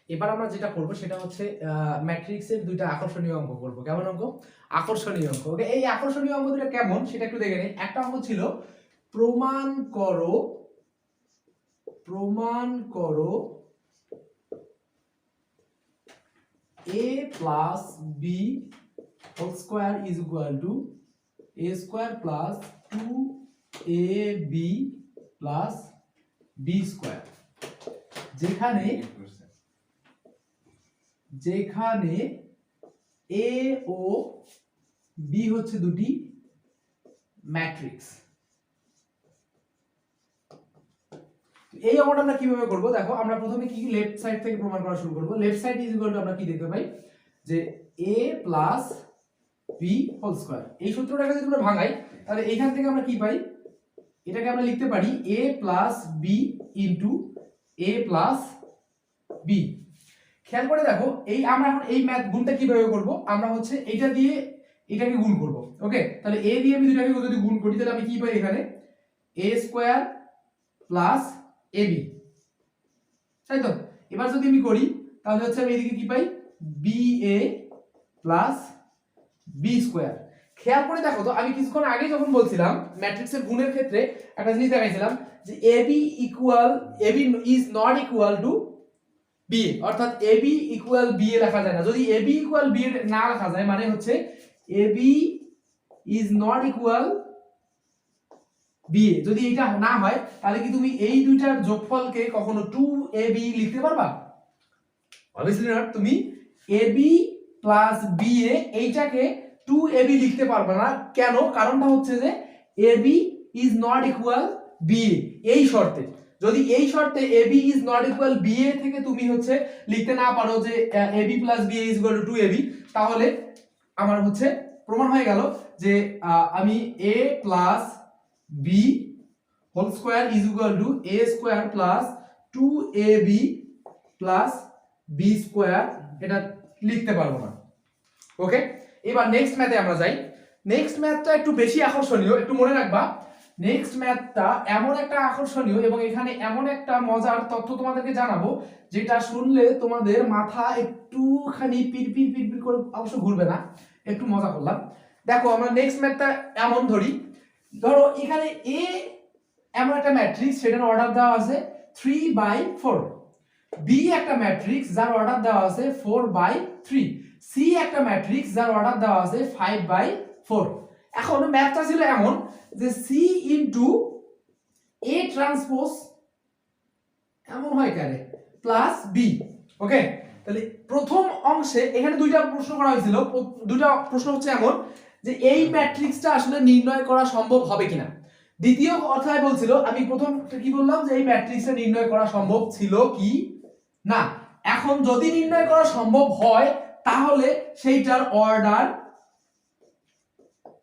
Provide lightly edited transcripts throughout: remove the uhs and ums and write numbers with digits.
এবার আমরা যেটা করব সেটা হচ্ছে ম্যাট্রিক্সের দুইটা আকর্ষণীয় অঙ্ক করব। কেমন অঙ্ক? আকর্ষণীয় অঙ্ক। ওকে, এই আকর্ষণীয় অঙ্ক দুটো কেমন সেটা একটু দেখে নিই। একটা অঙ্ক ছিল প্রমাণ করো a plus b whole square is equal to a square plus 2ab plus b square, যেখানে a ও b হচ্ছে দুটি ম্যাট্রিক্স। এই অঙ্কটা আমরা কিভাবে করব দেখো, আমরা প্রথমে কি লেফট সাইড থেকে প্রমাণ করা শুরু করব। Left side is equal to আমরা কি দেখতে পাই যে a plus b whole square. এই সূত্রটাকে যদি আমরা ভাঙাই তাহলে এইখান থেকে আমরা কি পাই, এটাকে আমরা লিখতে পারি a plus b into a plus b। খেয়াল করে দেখো, এই আমরা এখন এই ম্যাথ গুণটা কিভাবে করব, আমরা হচ্ছে এটা দিয়ে এটাকে গুণ করব। ওকে, তাহলে a দিয়ে আমি দুটাকে যদি গুণ করি তাহলে আমি কি পাই এখানে a স্কয়ার প্লাস ab, তাই তো? এবার যদি আমি করি তাহলে হচ্ছে আমি এদিকে কি পাই ba প্লাস b স্কয়ার। খেয়াল করে দেখো তো, আমি কিছুক্ষণ আগে যখন বলছিলাম ম্যাট্রিক্সের গুণের ক্ষেত্রে একটা জিনিস দেখাইছিলাম যে ab is not equal to ba, অর্থাৎ ab ইকুয়াল ba লেখা যায় না। যদি ab ইকুয়াল ba না লেখা যায় মানে হচ্ছে ab is not equal ba, যদি এটা না হয় তাহলে কি তুমি এই দুইটার যোগফলকে কখনো 2ab লিখতে পারবা? obviously not। তুমি ab প্লাস ba এইটাকে 2ab লিখতে পারবে না। কেন? কারণটা হচ্ছে যে ab is not equal ba এই শর্তে। যদি এই শর্তে ab is not equal ba থেকে তুমি হচ্ছে লিখতে না পারো যে ab plus ba is equal to 2ab, তাহলে আমার হচ্ছে প্রমাণ হয়ে গেল যে আমি a plus b whole square is equal to a square plus 2ab plus b square এটা লিখতে পারবো না। ওকে, এবার নেক্সট ম্যাথে আমরা যাই। নেক্সট ম্যাথটা একটু বেশি আকর্ষণীয়, একটু মনে রাখবা। নেক্সট ম্যাথটা এমন একটা আকর্ষণীয় এবং এখানে এমন একটা মজার তথ্য তোমাদেরকে জানাবো যেটা শুনলে তোমাদের মাথা একটুখানি পিড়পিড় করে, অবশ্য ঘুরবে না, একটু মজা করলাম। দেখো আমরা নেক্সট ম্যাথটা এমন ধরো এখানে a এমন একটা ম্যাট্রিক্স, সেটার অর্ডার দেওয়া আছে 3/4, b একটা ম্যাট্রিক্স যার অর্ডার দেওয়া আছে 4/3, c একটা ম্যাট্রিক্স যার অর্ডার দেওয়া আছে 5/4। এখন ম্যাথটা ছিল এমন যে c ইনটু a ট্রান্সপোজ এমন হয় কারে প্লাস b। ওকে, তাহলে প্রথম অংশে এখানে দুইটা প্রশ্ন করা হয়েছিল। দুইটা প্রশ্ন হচ্ছে এমন যে এই ম্যাট্রিক্সটা আসলে নির্ণয় করা সম্ভব হবে কিনা। দ্বিতীয় কথায় বলছিল, আমি প্রথম কি বললাম যে এই ম্যাট্রিক্সটা নির্ণয় করা সম্ভব ছিল কি না। এখন যদি নির্ণয় করা সম্ভব হয় তাহলে সেইটার অর্ডার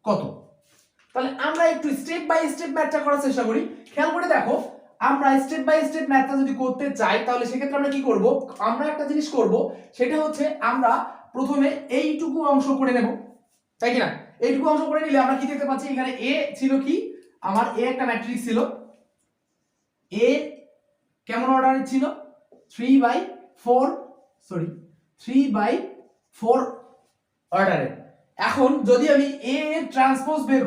কত। তাহলে আমরা একটু স্টেপ বাই স্টেপ ম্যাথটা করার চেষ্টা করি। খেয়াল করে দেখো, আমরা স্টেপ বাই স্টেপ ম্যাথটা যদি করতে চাই তাহলে সেক্ষেত্রে আমরা কি করব, আমরা একটা জিনিস করব, সেটা হচ্ছে আমরা প্রথমে এইটুকু অংশ করে নেব, তাই কি না? এইটুকু অংশ করে নিলে আমরা কি দেখতে পাচ্ছি, এখানে a ছিল কি, আমার a একটা ম্যাট্রিক্স ছিল, a কেমন অর্ডারের ছিল 3/4 অর্ডারের। এখন যদি আমি a এর ট্রান্সপোজ বের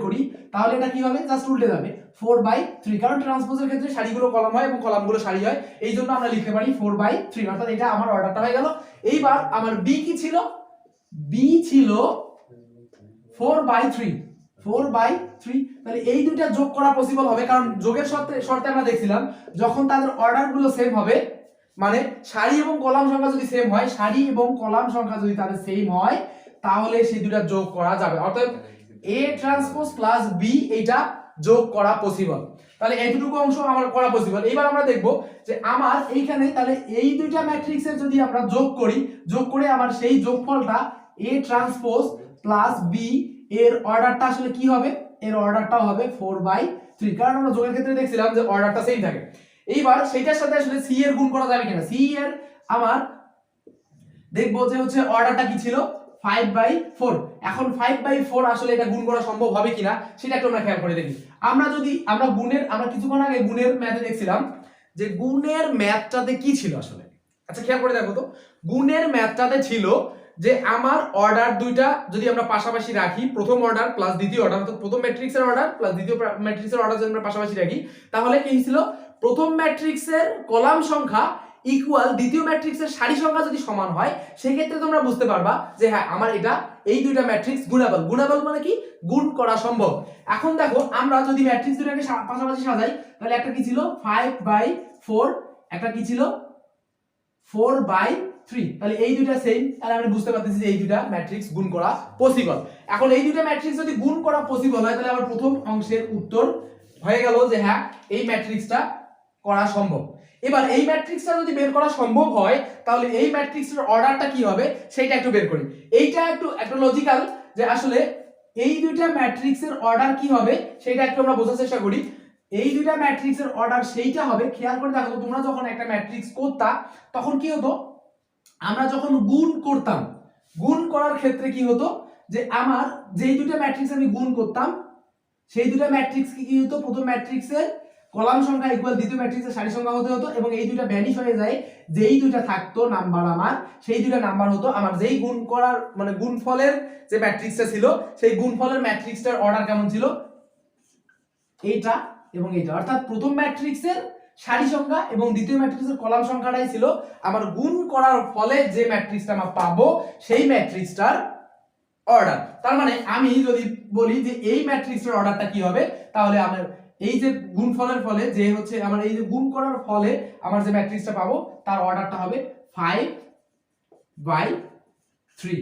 করি, তাহলে এটা কি হবে, জাস্ট উল্টে যাবে 4/3, কারণ ট্রান্সপোজের ক্ষেত্রে সারিগুলো কলাম হয় এবং কলামগুলো সারি হয়, এই জন্য আমরা লিখতে পারি 4/3, অর্থাৎ এটা আমার অর্ডারটা হয়ে গেল। এইবার আমার b কি ছিল, b ছিল 4/3, তাহলে এই দুইটা যোগ করা পসিবল হবে, কারণ যোগের শর্তে আমরা দেখছিলাম যখন তাদের অর্ডারগুলো সেম হবে, মানে সারি এবং কলাম সংখ্যা যদি সেম হয়, তাদের সেম হয় তাহলে সেই দুইটা যোগ করা যাবে, অর্থাৎ a ট্রান্সপোজ প্লাস b এইটা যোগ করা পসিবল। তাহলে এইটুকু অংশ আমার করা পসিবল। এবার আমরা দেখব যে আমার এইখানে তাহলে এই দুইটা ম্যাট্রিক্সের যদি আমরা যোগ করে আমার সেই যোগফলটা a ট্রান্সপোজ প্লাস b এর অর্ডারটা আসলে কি হবে, এর অর্ডারটাও হবে 4/3, কারণ আমরা যোগের ক্ষেত্রে দেখছিলাম যে অর্ডারটা সেম থাকে। এইবার সেইটার সাথে আসলে c এর গুণ করা যাবে কিনা, c এর আমার দেখবো যে হচ্ছে অর্ডারটা কি ছিল 5/4। এখন 5/4 আসলে এটা গুণ করা সম্ভব হবে কিনা সেটা একটু আমরা খেয়াল করে দেখি। আমরা কিছুক্ষণ আগে গুণের ম্যাথে দেখছিলাম যে গুণের ম্যাথটাতে কি ছিল আসলে। আচ্ছা খেয়াল করে দেখো তো, গুণের ম্যাথটাতে ছিল যে আমার অর্ডার দুইটা যদি আমরা পাশাপাশি রাখি, প্রথম অর্ডার প্লাস দ্বিতীয় অর্ডার, অর্থাৎ প্রথম ম্যাট্রিক্সের অর্ডার প্লাস দ্বিতীয় ম্যাট্রিক্সের অর্ডার যদি আমরা পাশাপাশি রাখি, তাহলে কি ছিল, প্রথম ম্যাট্রিক্সের কলাম সংখ্যা ইকুয়াল দ্বিতীয় ম্যাট্রিক্সের সারি সংখ্যা যদি সমান হয়, সেক্ষেত্রে তোমরা বুঝতে পারবা যে হ্যাঁ আমার এটা এই দুইটা ম্যাট্রিক্স গুণাবল। গুণাবল মানে কি, গুণ করা সম্ভব। এখন দেখো আমরা যদি ম্যাট্রিক্স দুটাকে পাশাপাশি সাজাই, তাহলে একটা কি ছিল 5/4, একটা কি ছিল 4/3, তাহলে এই দুইটা সেম, তাহলে আমরা বুঝতে পারতেছি যে এই দুইটা ম্যাট্রিক্স গুণ করা পসিবল। এখন এই দুইটা ম্যাট্রিক্স যদি গুণ করা পসিবল হয়, তাহলে আমার প্রথম অংশের উত্তর হয়ে গেল যে হ্যাঁ এই ম্যাট্রিক্সটা করা সম্ভব। এবার এই ম্যাট্রিক্সটা যদি বের করা সম্ভব হয়, তাহলে এই ম্যাট্রিক্সের অর্ডারটা কি হবে সেটা একটু বের করি। এইটা একটু লজিক্যাল যে আসলে এই দুইটা ম্যাট্রিক্সের অর্ডার কি হবে সেটা একটু আমরা বোঝার চেষ্টা করি। এই দুইটা ম্যাট্রিক্সের অর্ডার সেইটা হবে, খেয়াল করে দেখো তোমরা যখন একটা ম্যাট্রিক্স করতা তখন কি হতো, আমরা যখন গুণ করতাম, গুণ করার ক্ষেত্রে কি হতো যে আমার যেই দুইটা ম্যাট্রিক্স আমি গুণ করতাম সেই দুইটা ম্যাট্রিক্স কি হতো, প্রথম ম্যাট্রিক্সের কলাম সংখ্যা ইকুয়াল দ্বিতীয় ম্যাট্রিক্সের সারি সংখ্যা হতে হতো, এবং এই দুইটা ভ্যানিশ হয়ে যায়, যেই দুইটা থাকতো নাম্বার আমার সেই দুইটা নাম্বার হতো আমার যেই গুণ করার মানে গুণফলের যে ম্যাট্রিক্সটা ছিল সেই গুণফলের ম্যাট্রিক্সটার অর্ডার কেমন ছিল, এইটা এবং এইটা, অর্থাৎ প্রথম ম্যাট্রিক্সের সারি সংখ্যা এবং দ্বিতীয় ম্যাট্রিক্সের কলাম সংখ্যাটাই ছিল আমার গুণ করার ফলে যে ম্যাট্রিক্সটা আমরা পাবো সেই ম্যাট্রিক্সটার অর্ডার। তার মানে আমি যদি বলি যে এই ম্যাট্রিক্সের অর্ডারটা কি হবে, তাহলে আমার এই যে গুণফলের ফলে যে হচ্ছে আমার এই যে গুণ করার ফলে আমার যে ম্যাট্রিক্সটা পাবো তার অর্ডারটা হবে 5/3।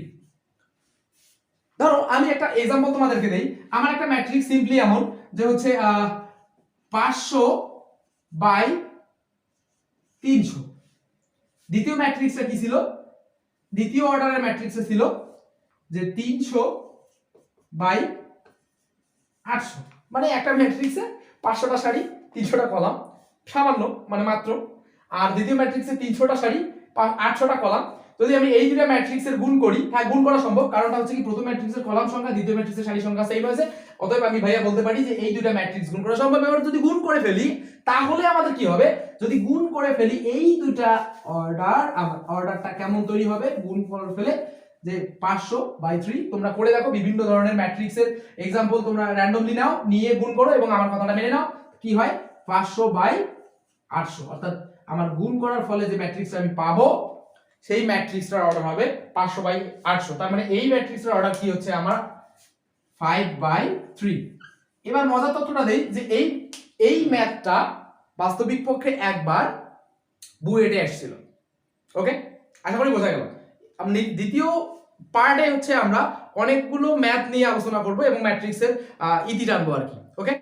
ধরো আমি একটা एग्जांपल তোমাদেরকে দেই, আমার একটা ম্যাট্রিক্স সিম্পলি এমন যে হচ্ছে 500/300। দ্বিতীয় ম্যাট্রিক্সটা কি ছিল, দ্বিতীয় অর্ডারের ম্যাট্রিক্সে ছিল যে 300/800, মানে একটা ম্যাট্রিক্সে 500টা সারি 300টা কলাম, সামান্য মানে মাত্র। আর দ্বিতীয় ম্যাট্রিক্সে 300টা সারি 800টা কলাম। যদি আমি এই দুটো ম্যাট্রিক্সের গুণ করি, হ্যাঁ গুণ করা সম্ভব, কারণটা হচ্ছে কি প্রথম ম্যাট্রিক্সের কলাম সংখ্যা দ্বিতীয় ম্যাট্রিক্সের সারি সংখ্যা সেম আছে, অতএব আমি ভাইয়া বলতে পারি যে এই দুটো ম্যাট্রিক্স গুণ করা সম্ভব। এবার যদি গুণ করে ফেলি তাহলে আমাদের কি হবে, যদি গুণ করে ফেলি এই দুটা অর্ডার, আমার অর্ডারটা কেমন তৈরি হবে, গুণ করে ফেলে যে 500/3। তোমরা করে দেখো বিভিন্ন ধরনের ম্যাট্রিক্সের एग्जांपल তোমরা র্যান্ডমলি নাও, নিয়ে গুণ করো এবং আমার কথাটা মেনে নাও, কি হয় 500/800, অর্থাৎ আমার গুণ করার ফলে যে ম্যাট্রিক্সটা আমি পাবো সেই ম্যাট্রিক্সটার অর্ডার হবে 500/800। তার মানে এই ম্যাট্রিক্সের অর্ডার কি হচ্ছে আমার 5/3। এবার মজার তথ্যটা দেই যে এই ম্যাথটা বাস্তবিক পক্ষে একবার বুয়েটে আসছিল। ওকে, আশা করি বোঝা গেল। আমি দ্বিতীয় পার্টে হচ্ছে আমরা অনেকগুলো ম্যাথ নিয়ে আলোচনা করব এবং ম্যাট্রিক্সের ইতি টানবো আর কি। ওকে।